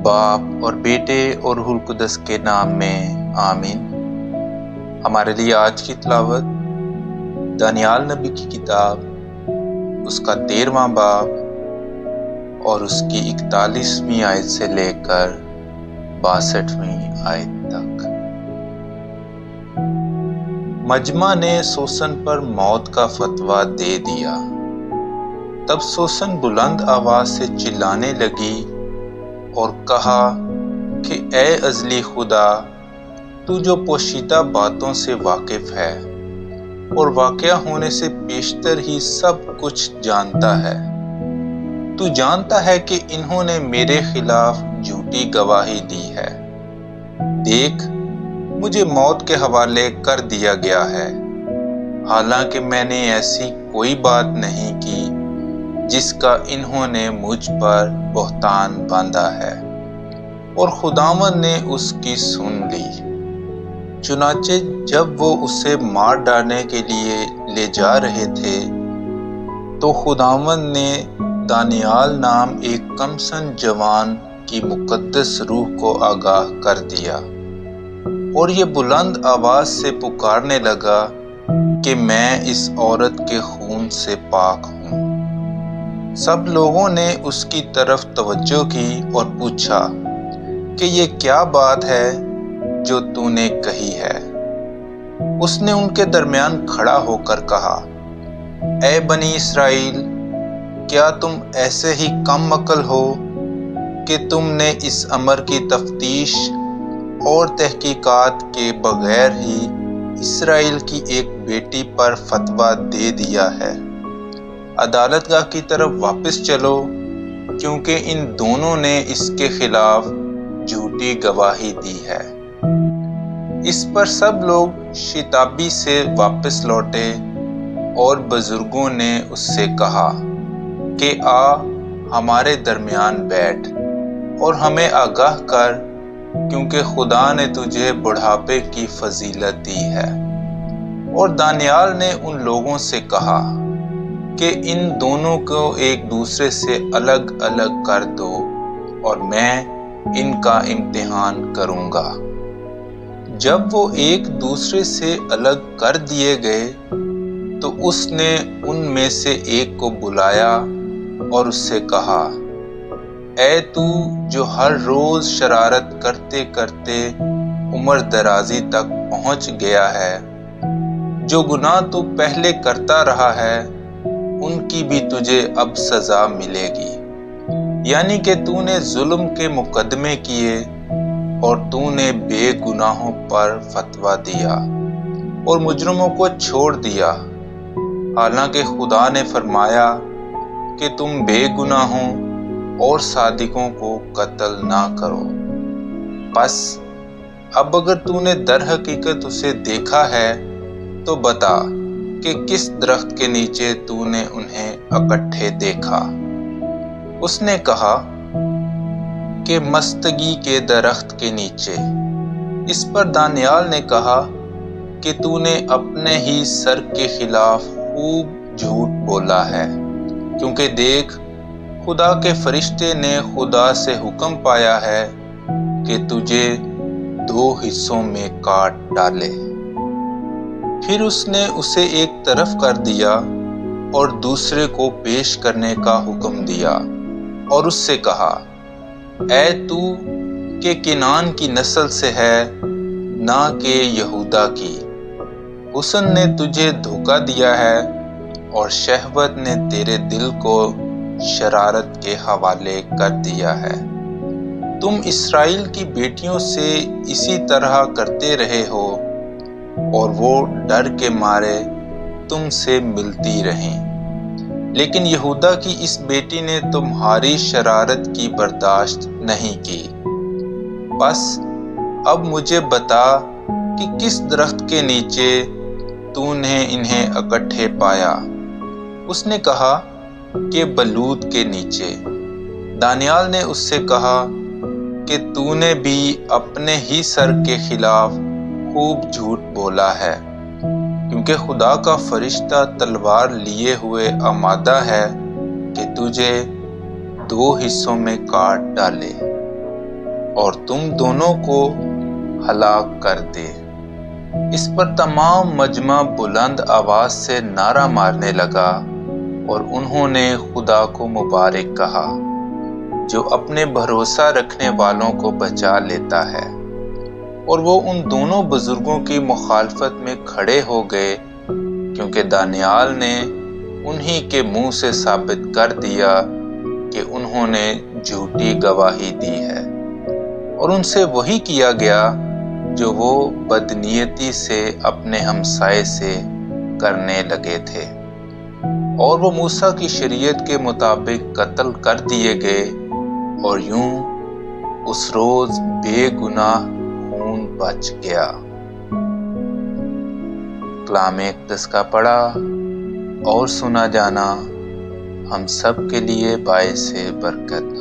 باپ اور بیٹے اور روح القدس کے نام میں آمین۔ ہمارے لیے آج کی تلاوت دانیال نبی کی کتاب، اس کا 13واں باب اور اس کی 41ویں آیت سے لے کر 62ویں آیت تک۔ مجمع نے سوسن پر موت کا فتویٰ دے دیا۔ تب سوسن بلند آواز سے چلانے لگی اور کہا کہ اے ازلی خدا، تو جو پوشیدہ باتوں سے واقف ہے اور واقعہ ہونے سے پیشتر ہی سب کچھ جانتا ہے، تو جانتا ہے کہ انہوں نے میرے خلاف جھوٹی گواہی دی ہے۔ دیکھ، مجھے موت کے حوالے کر دیا گیا ہے، حالانکہ میں نے ایسی کوئی بات نہیں کی جس کا انہوں نے مجھ پر بہتان باندھا ہے، اور خداوند نے اس کی سن لی۔ چنانچہ جب وہ اسے مار ڈالنے کے لیے لے جا رہے تھے تو خداوند نے دانیال نام ایک کمسن جوان کی مقدس روح کو آگاہ کر دیا، اور یہ بلند آواز سے پکارنے لگا کہ میں اس عورت کے خون سے پاک ہوں۔ سب لوگوں نے اس کی طرف توجہ کی اور پوچھا کہ یہ کیا بات ہے جو تو نے کہی ہے؟ اس نے ان کے درمیان کھڑا ہو کر کہا، اے بنی اسرائیل، کیا تم ایسے ہی کم عقل ہو کہ تم نے اس امر کی تفتیش اور تحقیقات کے بغیر ہی اسرائیل کی ایک بیٹی پر فتویٰ دے دیا ہے؟ عدالت گاہ کی طرف واپس چلو، کیونکہ ان دونوں نے اس کے خلاف جھوٹی گواہی دی ہے۔ اس پر سب لوگ شتابی سے واپس لوٹے، اور بزرگوں نے اس سے کہا کہ آ ہمارے درمیان بیٹھ اور ہمیں آگاہ کر، کیونکہ خدا نے تجھے بڑھاپے کی فضیلت دی ہے۔ اور دانیال نے ان لوگوں سے کہا کہ ان دونوں کو ایک دوسرے سے الگ الگ کر دو، اور میں ان کا امتحان کروں گا۔ جب وہ ایک دوسرے سے الگ کر دیے گئے تو اس نے ان میں سے ایک کو بلایا اور اس سے کہا، اے تو جو ہر روز شرارت کرتے کرتے عمر درازی تک پہنچ گیا ہے، جو گناہ تو پہلے کرتا رہا ہے ان کی بھی تجھے اب سزا ملے گی، یعنی کہ تو نے ظلم کے مقدمے کیے اور تو نے بے گناہوں پر فتویٰ دیا اور مجرموں کو چھوڑ دیا، حالانکہ خدا نے فرمایا کہ تم بے گناہوں اور صادقوں کو قتل نہ کرو۔ پس اب اگر تو نے در حقیقت اسے دیکھا ہے تو بتا کہ کس درخت کے نیچے تو نے انہیں اکٹھے دیکھا؟ اس نے کہا کہ مستگی کے درخت کے نیچے۔ اس پر دانیال نے کہا کہ تو نے اپنے ہی سر کے خلاف خوب جھوٹ بولا ہے، کیونکہ دیکھ، خدا کے فرشتے نے خدا سے حکم پایا ہے کہ تجھے 2 حصوں میں کاٹ ڈالے۔ پھر اس نے اسے ایک طرف کر دیا اور دوسرے کو پیش کرنے کا حکم دیا، اور اس سے کہا، اے تو کہ کنعان کی نسل سے ہے، نہ کہ یہودا کی، حسن نے تجھے دھوکہ دیا ہے اور شہوت نے تیرے دل کو شرارت کے حوالے کر دیا ہے۔ تم اسرائیل کی بیٹیوں سے اسی طرح کرتے رہے ہو، اور وہ ڈر کے مارے تم سے ملتی رہیں، لیکن یہودا کی اس بیٹی نے تمہاری شرارت کی برداشت نہیں کی۔ بس اب مجھے بتا کہ کس درخت کے نیچے تو نے انہیں اکٹھے پایا؟ اس نے کہا کہ بلوط کے نیچے۔ دانیال نے اس سے کہا کہ تو نے بھی اپنے ہی سر کے خلاف خوب جھوٹ بولا ہے، کیونکہ خدا کا فرشتہ تلوار لیے ہوئے آمادہ ہے کہ تجھے 2 حصوں میں کاٹ ڈالے۔ اور تم دونوں کو ہلاک کر دے۔ اس پر تمام مجمع بلند آواز سے نعرہ مارنے لگا اور انہوں نے خدا کو مبارک کہا جو اپنے بھروسہ رکھنے والوں کو بچا لیتا ہے۔ اور وہ ان دونوں بزرگوں کی مخالفت میں کھڑے ہو گئے کیونکہ دانیال نے انہی کے منہ سے ثابت کر دیا کہ انہوں نے جھوٹی گواہی دی ہے، اور ان سے وہی کیا گیا جو وہ بدنیتی سے اپنے ہمسائے سے کرنے لگے تھے، اور وہ موسیٰ کی شریعت کے مطابق قتل کر دیے گئے، اور یوں اس روز بے گناہ خون بچ گیا۔ کلام اقدس کا پڑھا اور سنا جانا ہم سب کے لیے باعث برکت